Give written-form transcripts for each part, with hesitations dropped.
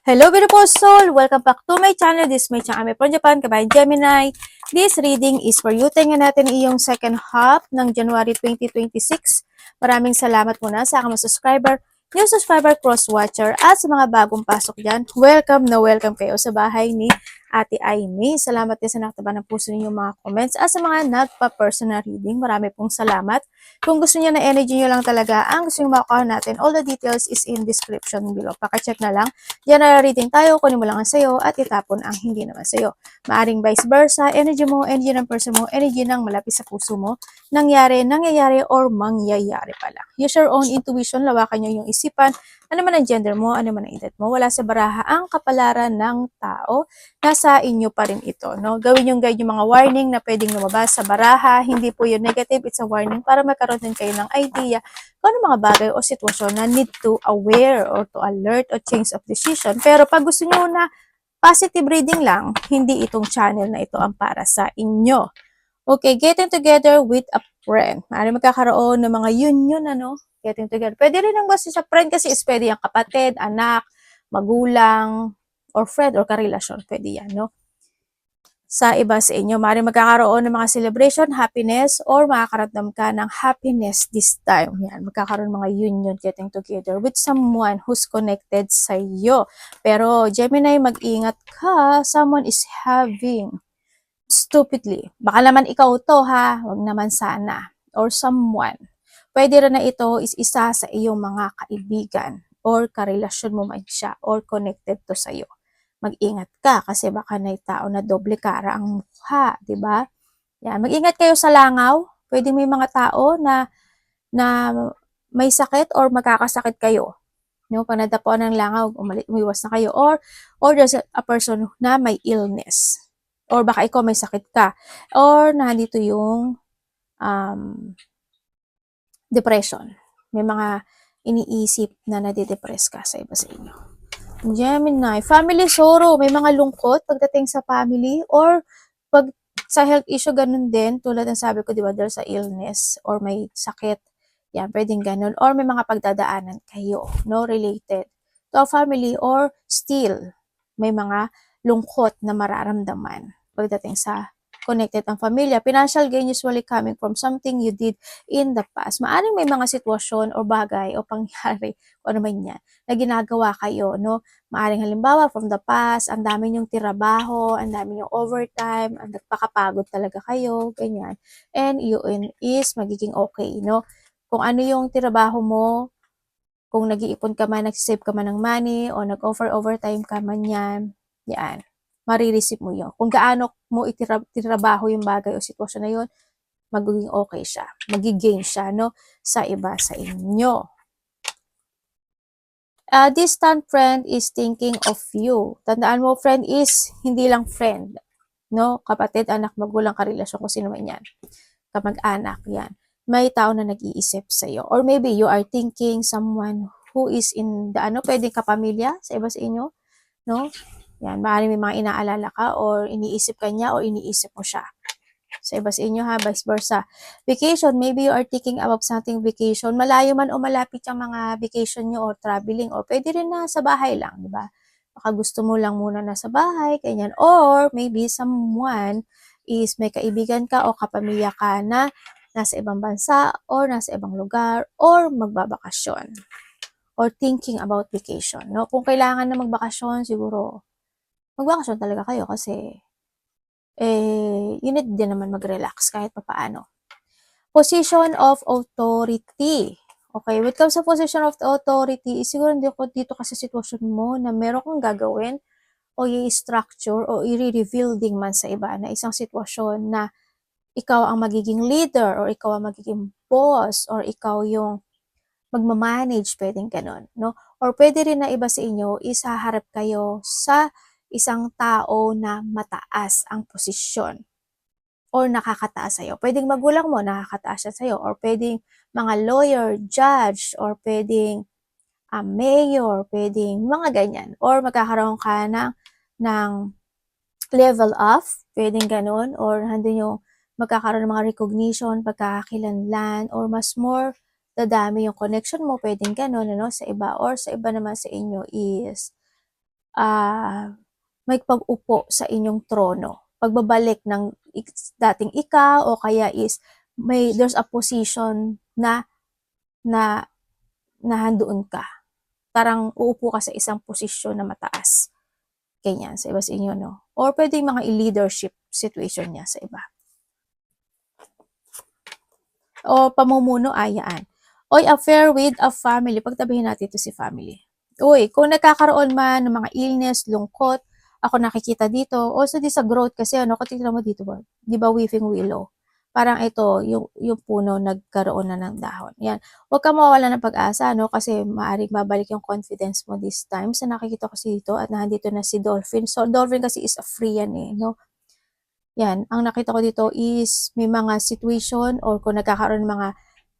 Hello beautiful soul! Welcome back to my channel. This is my channel from Japan, Kabayan Gemini. This reading is for you. Tingnan natin iyong second half ng January 2026. Maraming salamat muna sa aking mga subscriber, new subscriber, cross-watcher, at sa mga bagong pasok dyan. Welcome na welcome kayo sa bahay ni Ate Aimee. Salamat din sa nakataba ng puso ninyong mga comments. At sa mga nagpa-personal reading, marami pong salamat. Kung gusto niyo na energy niyo lang talaga, ang gusto niyo makuha natin, all the details is in description below. Pakicheck na lang. General reading tayo, kunin mo lang ang sayo at itapon ang hindi naman sayo. Maaring vice versa, energy mo, energy ng person mo, energy ng malapit sa puso mo, nangyayari, or mangyayari pala. Use your own intuition, lawakan nyo yung isipan, ano man ang gender mo, ano man ang edad mo, wala sa baraha ang kapalaran ng tao, nasa inyo pa rin ito. No? Gawin yung guide yung mga warning na pwedeng lumabas sa baraha, hindi po yun negative, it's a warning para magkaroon din kayo ng idea kung ano mga bagay o sitwasyon na need to aware or to alert o change of decision. Pero pag gusto nyo na positive reading lang, hindi itong channel na ito ang para sa inyo. Okay, getting together with a friend. Maaaring magkakaroon ng mga union, ano? Getting together. Pwede rin ang basta sa friend kasi is pwede yung kapatid, anak, magulang, or friend, or karelasyon. Pwede yan, no? Sa iba sa inyo, maaaring magkakaroon ng mga celebration, happiness, or makakaramdam ka ng happiness this time. Yan, magkakaroon mga union, getting together with someone who's connected sa iyo. Pero Gemini, mag-ingat ka, someone is having stupidly. Baka naman ikaw to ha, wag naman sana. Or someone. Pwede rin na ito is isa sa iyong mga kaibigan or karelasyon mo man siya or connected to sa iyo. Mag-ingat ka kasi baka may tao na doble kara ang mukha, di ba? Yan, mag-ingat kayo sa langaw. Pwede may mga tao na may sakit or magkakasakit kayo. No, pag nadapuan ng langaw, umiwas na kayo or there's a person na may illness. Or baka ikaw may sakit ka. Or nandito yung depression. May mga iniisip na nadidepress ka sa iba sa inyo. Gemini, family sorrow. May mga lungkot pagdating sa family or pag sa health issue, ganun din. Tulad ng sabi ko, di ba, there's a illness or may sakit. Yan, pwedeng ganun. Or may mga pagdadaanan kayo, no, related to a family or still may mga lungkot na mararamdaman pagdating sa connected ang pamilya. Financial gain usually coming from something you did in the past. Maaring may mga sitwasyon o bagay o pangyari, o ano man yan, na ginagawa kayo, no? Maaring halimbawa, from the past, ang dami nyong tirabaho, ang dami nyong overtime, ang nagpakapagod talaga kayo, ganyan. And yun is magiging okay, no? Kung ano yung tirabaho mo, kung nag-iipon ka man, nagsisave ka man ng money, o nag-offer overtime ka man yan, yan, marireceive mo yun. Kung gaano mo itirabaho yung bagay o sitwasyon na yun, magiging okay siya. Magigain siya, no? Sa iba sa inyo. Distant friend is thinking of you. Tandaan mo, friend is hindi lang friend. No? Kapatid, anak, magulang, karelasyon, kung sino man yan. Kamag-anak, yan. May tao na nag-iisip sa'yo. Or maybe you are thinking someone who is in the, pwedeng kapamilya sa iba sa inyo. No? Yan, maaaring may mga inaalala ka or iniisip ka niya or iniisip mo siya. Sa iba sa inyo ha, vice versa. Vacation, maybe you are thinking about something vacation. Malayo man o malapit yung mga vacation nyo or traveling or pwede rin na sa bahay lang, di ba? Baka gusto mo lang muna na sa bahay, ganyan. Or maybe someone is may kaibigan ka o kapamilya ka na nasa ibang bansa or nasa ibang lugar or magbabakasyon or thinking about vacation. No? Kung kailangan na magbakasyon, siguro magbakasyon talaga kayo kasi you need din naman mag-relax kahit papaano. Position of authority. Okay, when it comes sa position of authority, siguro hindi ko dito kasi sitwasyon mo na meron kang gagawin o i-structure o i-reveal din man sa iba na isang sitwasyon na ikaw ang magiging leader or ikaw ang magiging boss or ikaw yung magmamanage, pwedeng ganun, no? Or pwede rin na iba sa inyo, isaharap kayo sa isang tao na mataas ang posisyon or nakakataas sa'yo. Pwedeng magulang mo, nakakataas siya sa'yo. Or pwedeng mga lawyer, judge, or pwedeng mayor, pwedeng mga ganyan. Or magkakaroon ka ng level up, pwedeng ganun. Or handun yung magkakaroon ng mga recognition, pagkakakilanlan, or mas more dadami yung connection mo, pwedeng ganun, ano, sa iba. Or sa iba naman sa inyo is may pag-upo sa inyong trono. Pagbabalik ng dating ikaw o kaya is there's a position na nandoon ka. Parang uupo ka sa isang posisyon na mataas. Ganyan, sa iba sa inyo, no? Or pwede yung mga leadership situation niya sa iba. O pamumuno, ayaan. Oy, affair with a family. Pagtabihin natin ito si family. Uy, kung nagkakaroon man ng mga illness, lungkot, ako nakikita dito. Also, di sa growth kasi, ano, kung tignan mo dito ba? Di ba weeping willow? Parang ito, yung puno nagkaroon na ng dahon. Yan. Huwag ka mawala ng pag-asa, no? Kasi maaaring babalik yung confidence mo this time. Sa nakikita ko dito at nandito na si Dolphin. So, Dolphin kasi is a free yan eh, no? Yan. Ang nakita ko dito is may mga situation or kung nagkakaroon ng mga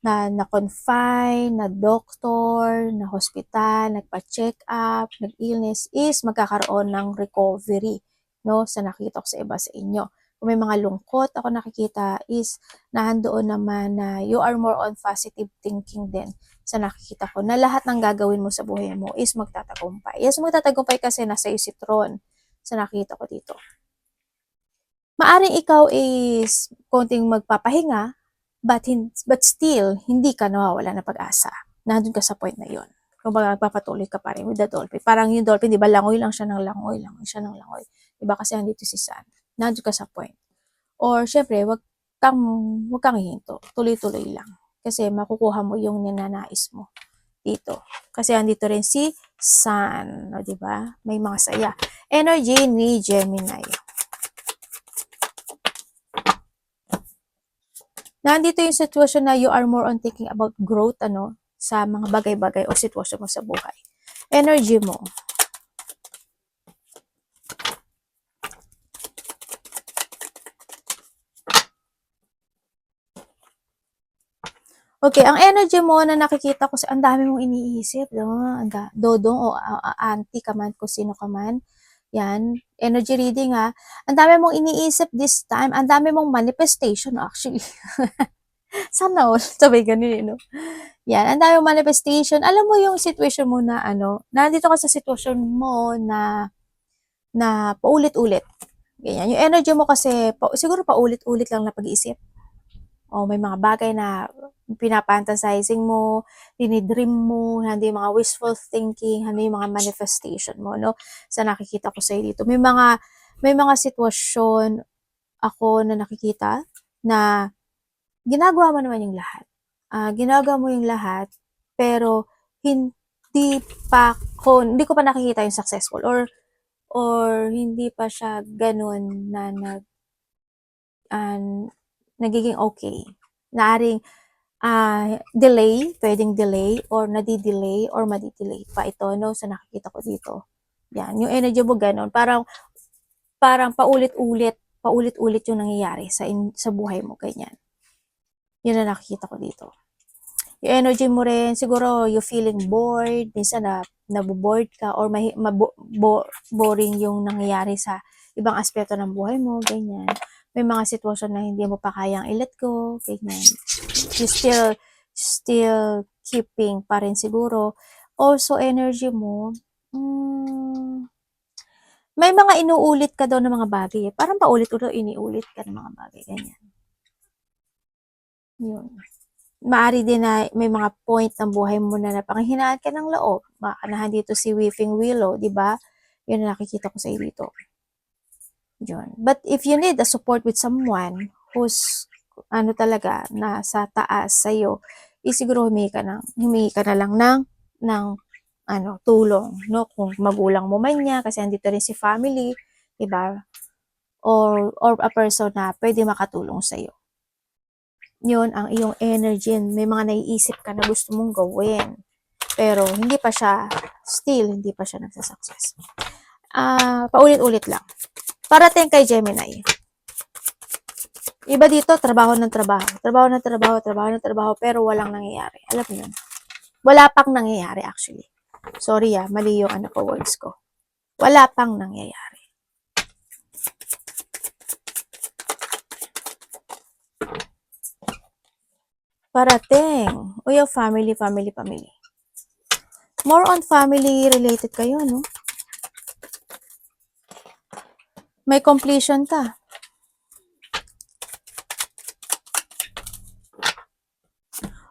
na-confine, na doktor, na hospital, nagpa-check up, nag-illness, is magkakaroon ng recovery, no? Sa nakita ko sa iba sa inyo. Kung may mga lungkot ako nakikita is nahandoon naman na you are more on positive thinking din sa nakikita ko na lahat ng gagawin mo sa buhay mo is magtatagumpay. Yes, magtatagumpay kasi nasa iyo si Tron sa nakita ko dito. Maaring ikaw is konting magpapahinga, but still, hindi ka nawawala ng pag-asa. Nandun ka sa point na yon. Kung baga, papatuloy ka pa rin with the dolphin. Parang yung dolphin, di ba, langoy lang siya ng langoy, langoy siya ng langoy. Di ba, kasi andito si Sun. Nandun ka sa point. Or, syempre, wag kang hihinto. Tuloy-tuloy lang. Kasi makukuha mo yung ninanais mo dito. Kasi andito rin si Sun. O, di ba? May mga saya. Energy ni Gemini. Nandito yung sitwasyon na you are more on thinking about growth, ano, sa mga bagay-bagay o sitwasyon mo sa buhay. Energy mo. Okay, ang energy mo na nakikita ko sa ang dami mong iniisip, no? Dodong o auntie ka man, kung sino ka man. Yan, energy reading ha. Ang dami mong iniisip this time, ang dami mong manifestation actually. Sana all, sabay ganun, no? Yan, ang dami mong manifestation. Alam mo yung situation mo na ano, nandito ka sa situation mo na paulit-ulit. Ganyan. Yung energy mo kasi, siguro paulit-ulit lang na pag-iisip. O may mga bagay na pinapantasizing mo, dinidream mo, hindi mga wishful thinking, hindi mga manifestation mo, no? Sa nakikita ko sa'yo dito. May mga sitwasyon ako na nakikita na ginagawa mo naman yung lahat. Ginagawa mo yung lahat, pero hindi ko pa nakikita yung successful or hindi pa siya ganun na nagiging okay. Naaring pwedeng delay or nadi-delay or madi-delay pa ito, no? Sa nakikita ko dito. Yan, yung energy mo ganun. Parang paulit-ulit yung nangyayari sa buhay mo, ganyan. Yun na nakikita ko dito. Yung energy mo rin, siguro you feeling bored, minsan nabobored ka or boring yung nangyayari sa ibang aspeto ng buhay mo, ganyan. May mga sitwasyon na hindi mo pa kayang i-let go, ganyan. You still keeping pa rin siguro. Also, energy mo, may mga inuulit ka daw ng mga bagay. Parang paulit-ulit iniulit ka ng mga bagay, ganyan. Yun. Maari din na may mga point ng buhay mo na napanghinaan ka ng loob. Makanahan dito si Weeping Willow, di ba? Yun na nakikita ko sa iyo dito. Yun. But if you need a support with someone who's talaga nasa taas sa iyo, siguro humingi ka na lang ng tulong, no? Kung magulang mo man niya, kasi andito rin si family, di ba? Or a person na pwede makatulong sa iyo. Yun ang iyong energy. May mga naiisip ka na gusto mong gawin. Pero hindi pa siya nagsasucess. Paulit-ulit lang. Parating kay Gemini. Iba dito, trabaho ng trabaho. Trabaho ng trabaho, trabaho ng trabaho, pero walang nangyayari. Alam mo yun? Wala pang nangyayari actually. Sorry mali yung words ko. Wala pang nangyayari. Parating. O yung family. More on family related kayo, no? May completion ka.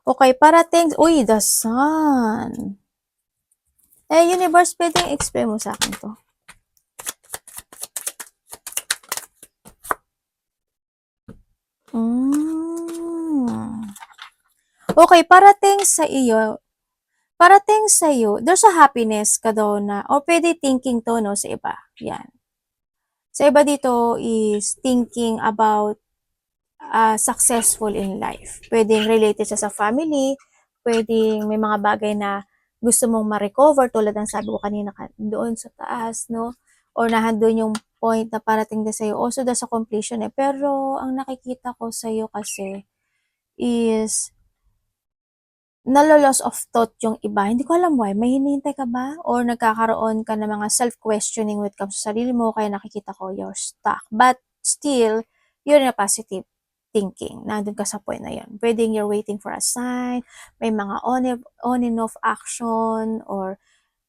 Okay, parating, uy, the sun. Universe, pwedeng explain mo sa akin to. Okay, parating sa iyo, there's a happiness ka daw na, or pwede thinking to, no, sa iba. Yan. Sa iba dito is thinking about successful in life. Pwedeng related siya sa family, pwedeng may mga bagay na gusto mong ma-recover tulad ng sabi ko kanina doon sa taas, no? Or nahandun yung point na parating din sa'yo. Also, sa completion eh. Pero, ang nakikita ko sa'yo kasi is nalo-loss of thought yung iba. Hindi ko alam why. May hinihintay ka ba? Or nagkakaroon ka ng mga self-questioning when it comes sa sarili mo, kaya nakikita ko you're stuck. But still, you're in a positive thinking. Nandun ka sa point na yun. Pwedeng you're waiting for a sign, may mga on and off action, or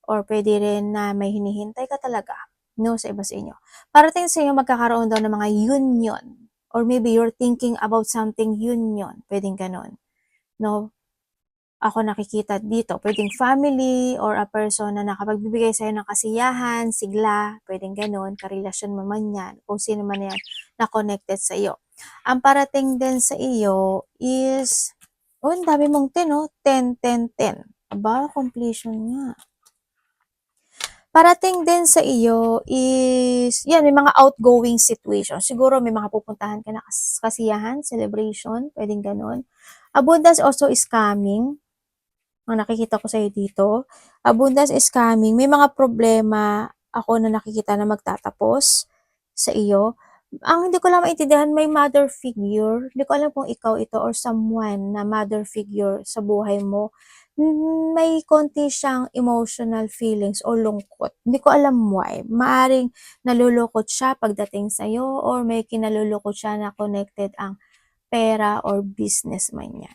pwede rin na may hinihintay ka talaga, no, sa iba sa inyo. Parating sa inyo, magkakaroon daw ng mga union, or maybe you're thinking about something union, pwedeng ganon, no? Ako nakikita dito, pwedeng family or a person na nakapagbibigay sa'yo ng kasiyahan, sigla, pwedeng ganon, karelasyon mo man yan, kung sino man yan na connected sa iyo. Ang parating din sa iyo is, ang dami mong 10, oh, 10, 10, 10. Aba, completion nga. Parating din sa iyo is, yan, may mga outgoing situation. Siguro may mga pupuntahan ka na kasiyahan, celebration, pwedeng ganon. Abundance also is coming. Ang nakikita ko sa'yo dito. Abundance is coming. May mga problema ako na nakikita na magtatapos sa iyo. Ang hindi ko lang maintindihan, may mother figure. Hindi ko alam kung ikaw ito or someone na mother figure sa buhay mo. May konti siyang emotional feelings o lungkot. Hindi ko alam why. Maaring nalulukot siya pagdating sa iyo or may kinalulukot siya na connected ang pera or business man niya.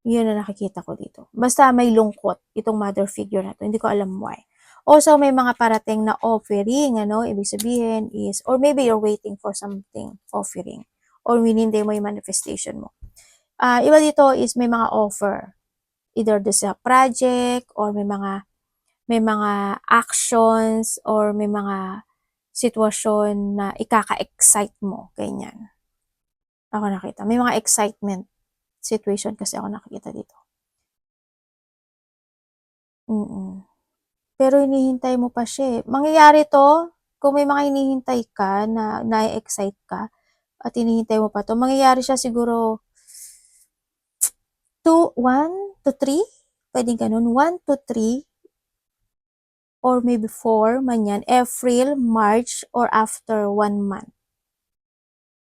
Yun na nakikita ko dito. Basta may lungkot itong mother figure na to. Hindi ko alam why. Also, may mga parating na offering, ano, ibig sabihin is, or maybe you're waiting for something offering, or winindi mo yung manifestation mo. Iba dito is may mga offer, either this sa project, or may mga actions, or may mga sitwasyon na ikaka-excite mo, ganyan. Ako nakita. May mga excitement situation kasi ako nakikita dito. Pero hinihintay mo pa siya eh. Mangyayari to, kung may mga hinihintay ka na na-excite ka at hinihintay mo pa to, mangyayari siya siguro 1 to 3, pwedeng ganun, 1 to 3, or maybe 4 man yan, April, March, or after 1 month.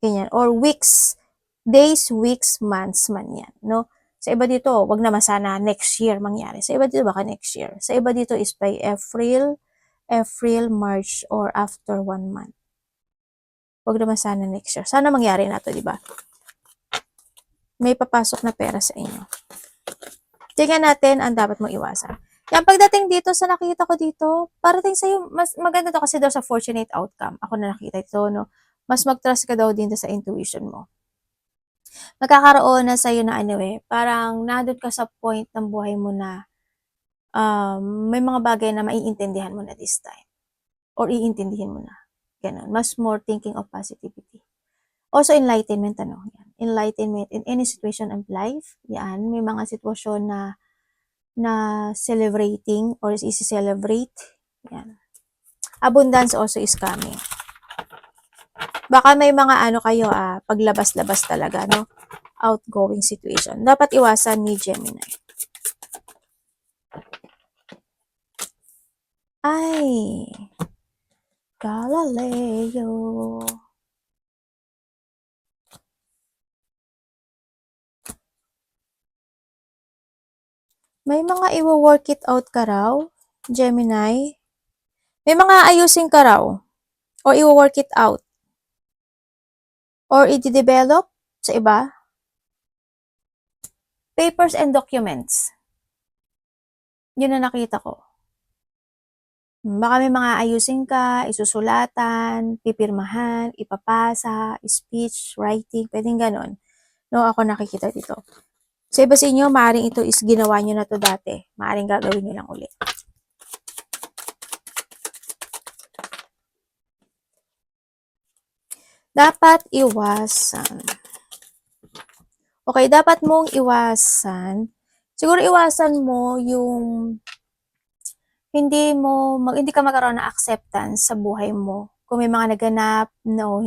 Ganyan. Or weeks, days, weeks, months man yan, no? Sa iba dito, wag naman sana next year mangyari. Sa iba dito, baka next year. Sa iba dito is by April, March, or after 1 month. Wag naman sana next year. Sana mangyari na to, di ba? May papasok na pera sa inyo. Tingnan natin ang dapat mong iwasan. Yan, pagdating dito sa nakita ko dito, parating sa'yo, mas maganda to kasi daw sa fortunate outcome. Ako na nakita ito, no? Mas mag-trust ka daw din sa intuition mo. Magkakaroon na sa'yo na parang nandun ka sa point ng buhay mo na may mga bagay na maiintindihan mo na this time. Or iintindihin mo na. Ganun. Mas more thinking of positivity. Also, enlightenment, yan. Enlightenment in any situation of life. Yan. May mga sitwasyon na celebrating or is celebrate. Yan. Abundance also is coming. Baka may mga kayo, paglabas-labas talaga, no? Outgoing situation. Dapat iwasan ni Gemini. Ay, Galileo. May mga i-work it out ka raw, Gemini. May mga ayusin ka raw. O i-work it out. Or i-develop sa iba. Papers and documents. Yun na nakita ko. Baka may mga ayusin ka, isusulatan, pipirmahan, ipapasa, speech, writing, pwedeng gano'n. No, ako nakikita dito. Sa iba sa inyo, maaaring ito is ginawa nyo na to dati. Maaaring gagawin nyo lang ulit. Dapat iwasan. Okay, dapat mong iwasan. Siguro iwasan mo yung hindi ka magkaroon ng acceptance sa buhay mo. Kung may mga naganap, no,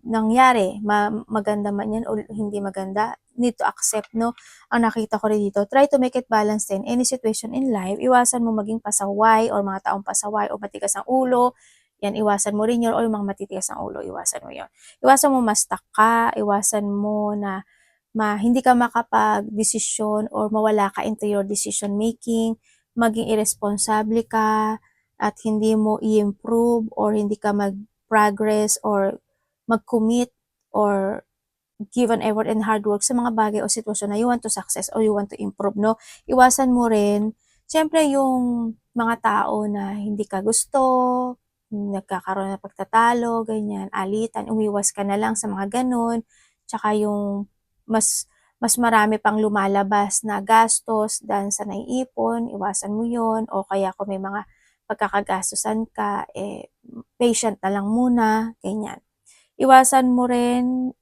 nangyari, maganda man yan o hindi maganda, need to accept, no? Ang nakita ko rin dito, try to make it balanced in any situation in life. Iwasan mo maging pasaway or mga taong pasaway o matigas ang ulo. Yan, iwasan mo rin yun or mga matitigas ang ulo, iwasan mo yun. Iwasan mo ma-stuck ka, iwasan mo na hindi ka makapag-desisyon or mawala ka into your decision making, maging irresponsible ka at hindi mo i-improve or hindi ka mag-progress or mag-commit or give an effort and hard work sa mga bagay o sitwasyon na you want to success or you want to improve, no? Iwasan mo rin, siyempre yung mga tao na hindi ka gusto, nagkakaroon ng pagtatalo, ganyan, alitan, umiwas ka na lang sa mga ganun, tsaka yung mas mas marami pang lumalabas na gastos dahil sa naiipon, iwasan mo yon o kaya kung may mga pagkakagastusan ka, patient na lang muna, ganyan. Iwasan mo rin,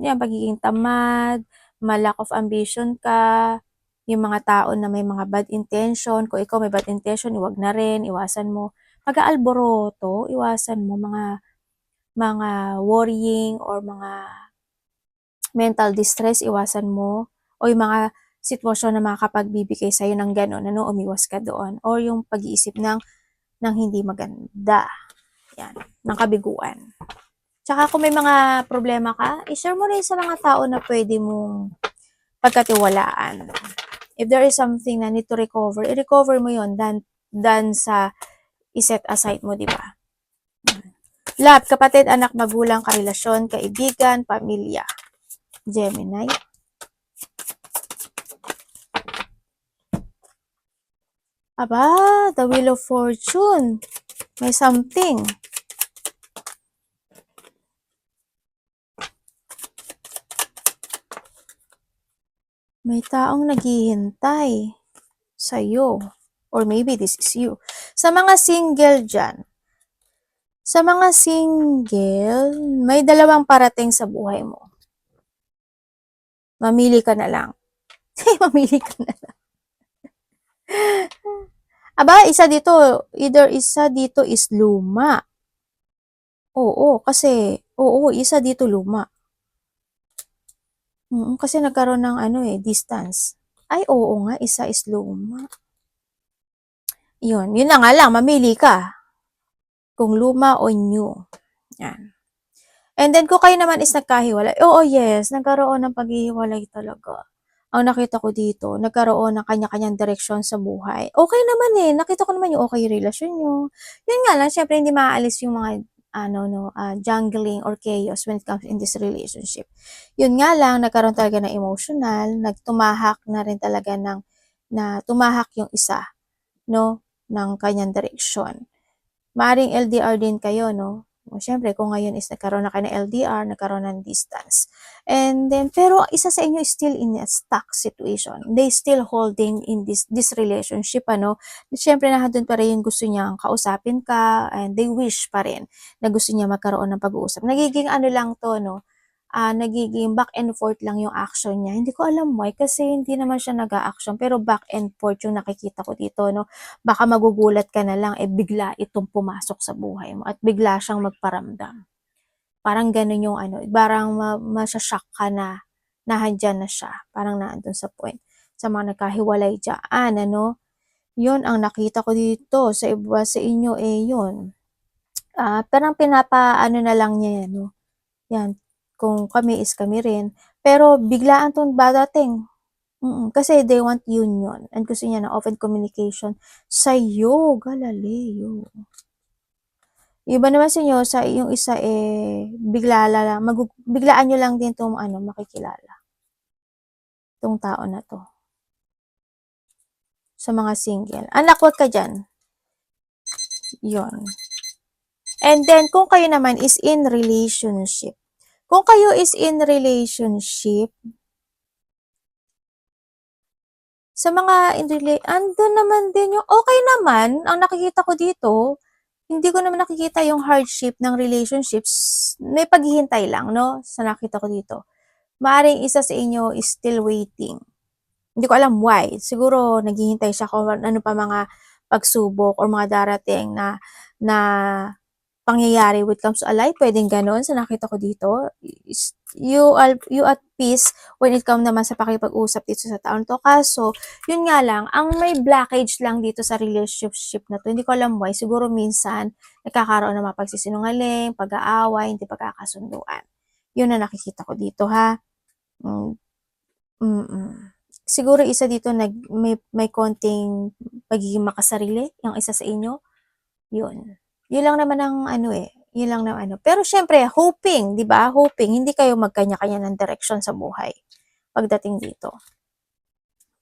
yan, pagiging tamad, lack of ambition ka, yung mga tao na may mga bad intention, kung ikaw may bad intention, iwag na rin, iwasan mo. Pag-aalboroto, iwasan mo mga worrying or mga mental distress, iwasan mo. O yung mga sitwasyon na makakapagbibigay sa'yo ng gano'n, umiwas ka doon. Or yung pag-iisip ng hindi maganda. Yan, ng kabiguan. Tsaka kung may mga problema ka, i-share mo rin sa mga tao na pwede mong pagkatiwalaan. If there is something na need to recover, i-recover mo yon dan sa iset aside mo, di ba? Love, kapatid, anak, magulang, karelasyon, kaibigan, pamilya. Gemini. Aba, the Wheel of Fortune. May something. May taong naghihintay sa'yo. Or maybe this is you. Sa mga single dyan, may dalawang parating sa buhay mo. Mamili ka na lang. Mamili ka na lang. Aba, either isa dito is luma. Oo, isa dito luma. Kasi nagkaroon ng distance. Ay, oo nga, isa is luma. Yun na nga lang, mamili ka. Kung luma o new. Yan. And then, kung kayo naman is nagkahiwalay, oo, yes, nagkaroon ng paghihiwalay talaga. Ang nakita ko dito, nagkaroon ng kanya-kanyang direksyon sa buhay. Okay naman nakita ko naman yung okay yung relasyon nyo. Yun nga lang, syempre hindi maaalis yung mga jungling or chaos when it comes in this relationship. Yun nga lang, nagkaroon talaga ng emotional, nagtumahak na rin talaga na tumahak yung isa, no, ng kanyang direksyon. Maaring LDR din kayo, no? Siyempre, kung ngayon is nagkaroon na kayo ng LDR, nagkaroon ng distance. And then, pero isa sa inyo is still in a stuck situation. They still holding in this relationship, Siyempre, nandun pa rin yung gusto niyang kausapin ka, and they wish pa rin na gusto niya magkaroon ng pag-uusap. Nagiging lang to, no? Nagiging back and forth lang yung action niya. Hindi ko alam why, kasi hindi naman siya nag-a-action, pero back and forth yung nakikita ko dito, no? Baka magugulat ka na lang, bigla itong pumasok sa buhay mo at bigla siyang magparamdam. Parang ganun yung parang masashock ka na nahandyan na siya. Parang naandun sa point. Sa mga nagkahiwalay dyan, yun ang nakita ko dito. Sa iba sa inyo, yun. Parang na lang niya yan, no? Yan. Kung kami is kami rin. Pero biglaan itong dadating. Kasi they want union and gusto niya ng open communication sa'yo, Galileo. Iba naman sa inyo, sa yung isa biglaan nyo lang din itong makikilala. Itong tao na to. Sa mga single. Anak, wag ka dyan. Yun. And then, kung kayo naman is in relationship. Kung kayo is in relationship, sa mga andun naman din yung okay naman, ang nakikita ko dito, hindi ko naman nakikita yung hardship ng relationships, may paghihintay lang, no? Sa nakita ko dito. Maaaring isa sa inyo is still waiting. Hindi ko alam why. Siguro naghihintay siya kung ano pa mga pagsubok or mga darating na pangyayari when it comes to a life. Pwedeng gano'n sa nakita ko dito. You at peace when it comes naman sa pakipag-usap dito sa taon to. Kaso, yun nga lang, ang may blockage lang dito sa relationship na to. Hindi ko alam why. Siguro minsan, nagkakaroon ng mga pagsisinungaling, pag-aaway, hindi pagkakasunduan. Yun na nakikita ko dito, ha? Mm, mm. Siguro isa dito may konting pagiging makasarili, yung isa sa inyo. Yun. Yun lang naman ang ano yun lang naman ano. Pero syempre, hoping, di ba? Hoping, hindi kayo magkanya-kanya ng direction sa buhay pagdating dito.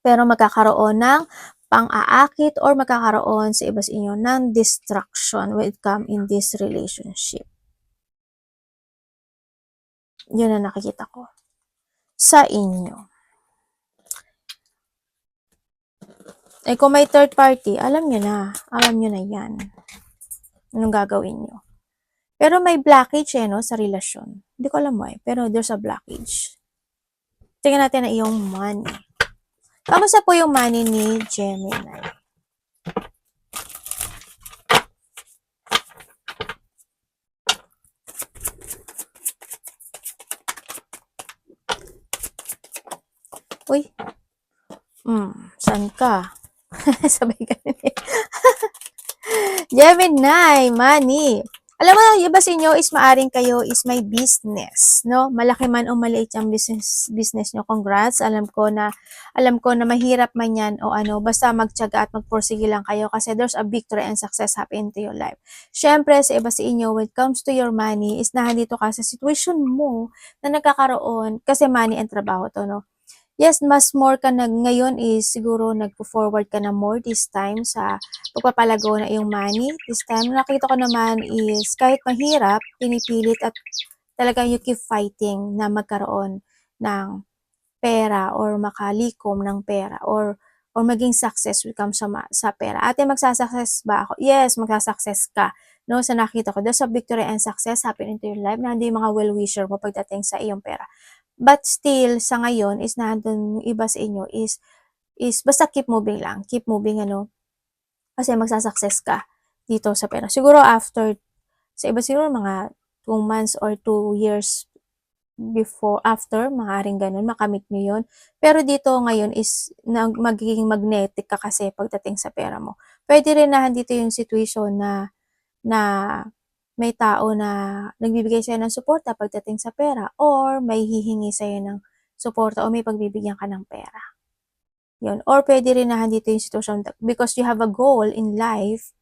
Pero magkakaroon ng pang-aakit or magkakaroon sa iba sa inyo ng distraction when it come in this relationship. Yun ang nakikita ko sa inyo. Eh kung may third party, alam nyo na yan. Anong gagawin nyo? Pero may blockage no, sa relasyon. Hindi ko alam why, pero there's a blockage. Tingnan natin na iyong money. Kamusta po yung money ni Gemini? Uy. Saan ka? Sabay ganun eh. Gemini, money. Alam mo, yung iba sa inyo is maaring kayo is may business, no? Malaki man o maliit ang business nyo. Congrats. Alam ko na mahirap man yan o ano, basta magtiyaga at magpursige lang kayo kasi there's a victory and success happen to your life. Syempre, sa iba sa inyo, when it comes to your money, is nandito ka sa situation mo na nagkakaroon, kasi money and trabaho to, no? Yes, mas more ka ngayon is siguro nagpo-forward ka na more this time sa pagpapalago na iyong money. This time, nakita ko naman is kahit mahirap, pinipilit at talagang you keep fighting na magkaroon ng pera or makalikom ng pera or maging success will come sa pera. Ate, magsasucess ba ako? Yes, magsasucess ka. No, sa nakita ko, there's a victory and success happen into your life na hindi mga well-wisher mo pagdating sa iyong pera. But still, sa ngayon, is nandun yung iba sa inyo is basta keep moving lang. Keep moving, ano. Kasi magsasucess ka dito sa pera. Siguro after, sa iba siguro mga 2 months or 2 years after, maaaring ganun, makamit nyo yun. Pero dito ngayon is magiging magnetic ka kasi pagdating sa pera mo. Pwede rin na dito yung situation na may tao na nagbibigay sa'yo ng suporta pagdating sa pera or may hihingi sa'yo ng suporta o may pagbibigyan ka ng pera. Yun. Or pwede rin na dito yung situation because you have a goal in life,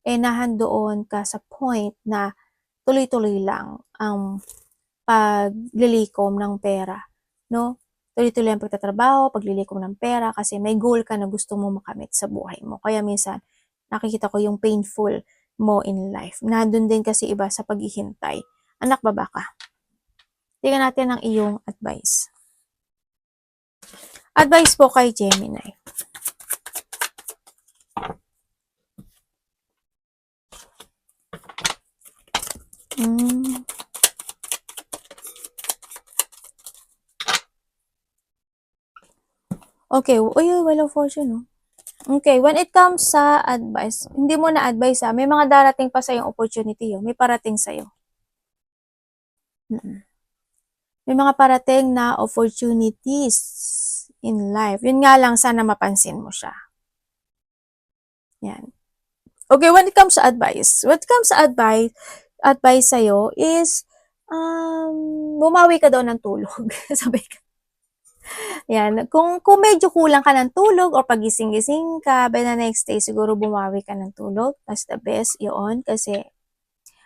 nahandoon ka sa point na tuloy-tuloy lang ang paglilikom ng pera, no? Tuloy-tuloy ang pagtatrabaho, paglilikom ng pera kasi may goal ka na gusto mo makamit sa buhay mo. Kaya minsan, nakikita ko yung painful mo in life. Nandun din kasi iba sa paghihintay. Anak, baba ka. Tingnan natin ang iyong advice. Advice po kay Gemini. Okay, walang fortune, no? Okay, when it comes sa advice, hindi mo na advice may mga darating pa sa yung opportunity may parating sa iyo. May mga parating na opportunities in life. Yun nga lang, sana mapansin mo siya. Yan. Okay, when it comes to advice sa'yo is, bumawi ka daw ng tulog. Sabay ka. Yan. Kung medyo kulang ka ng tulog or pagising-gising ka, by the next day, siguro bumawi ka ng tulog. That's the best yun kasi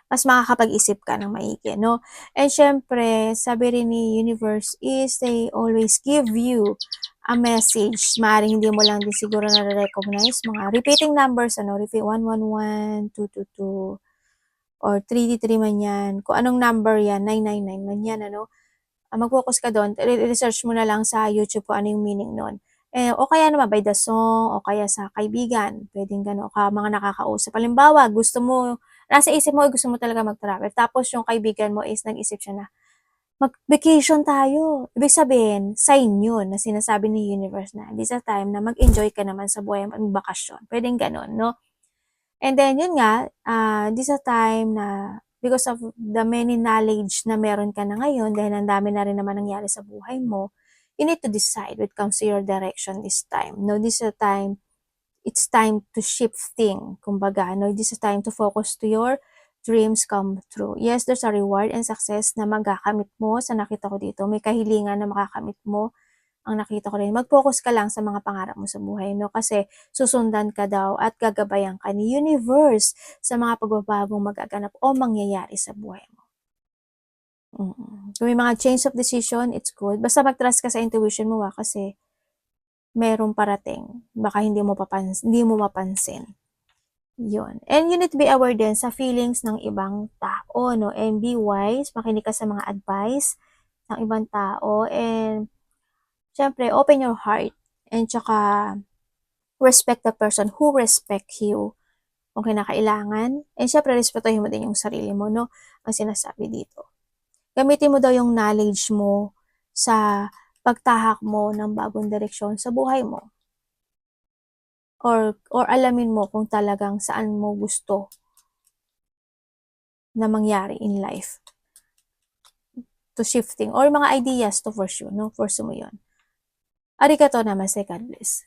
mas makakapag-isip ka ng maigi, no? And syempre, sabi rin ni universe is they always give you a message. Maaaring hindi mo lang din siguro na-recognize. Mga repeating numbers, repeat 111, 222, or 333 man yan. Kung anong number yan, 999 man yan, mag-focus ka doon. Research mo na lang sa YouTube kung ano yung meaning nun. O kaya naman by the song, o kaya sa kaibigan. Pwedeng gano'n, ka mga nakakausap. Halimbawa, nasa isip mo, gusto mo talaga mag-travel. Tapos yung kaibigan mo is nag-isip siya na, mag-vacation tayo. Ibig sabihin, sign yun na sinasabi ni universe na this is a time na mag-enjoy ka naman sa buhay mo, magbakasyon. Pwedeng ganun, no? And then, yun nga, this is a time na because of the many knowledge na meron ka na ngayon, dahil ang dami na rin naman nangyari sa buhay mo, you need to decide when it comes to your direction this time. No, this is a time, it's time to shifting. Kumbaga, no, this is time to focus to your dreams come true. Yes, there's a reward and success na magakamit mo sa nakita ko dito. May kahilingan na makakamit mo ang nakita ko rin. Mag-focus ka lang sa mga pangarap mo sa buhay, no? Kasi susundan ka daw at gagabayan ka ni universe sa mga pagbabagong magaganap o mangyayari sa buhay mo. Kung may mga change of decision, it's good. Basta mag-trust ka sa intuition mo, kasi merong parating. Baka hindi mo mapansin. Yun. And you need to be aware din sa feelings ng ibang tao, no? And be wise, makinig ka sa mga advice ng ibang tao. And, syempre, open your heart. And tsaka, respect the person who respect you kung kinakailangan. And syempre, respetuhin mo din yung sarili mo, no? Ang sinasabi dito. Gamitin mo daw yung knowledge mo sa pagtahak mo ng bagong direksyon sa buhay mo. Or alamin mo kung talagang saan mo gusto na mangyari in life. To shifting or mga ideas to pursue, no? Pursue mo yun. Arigato namaste, God bless.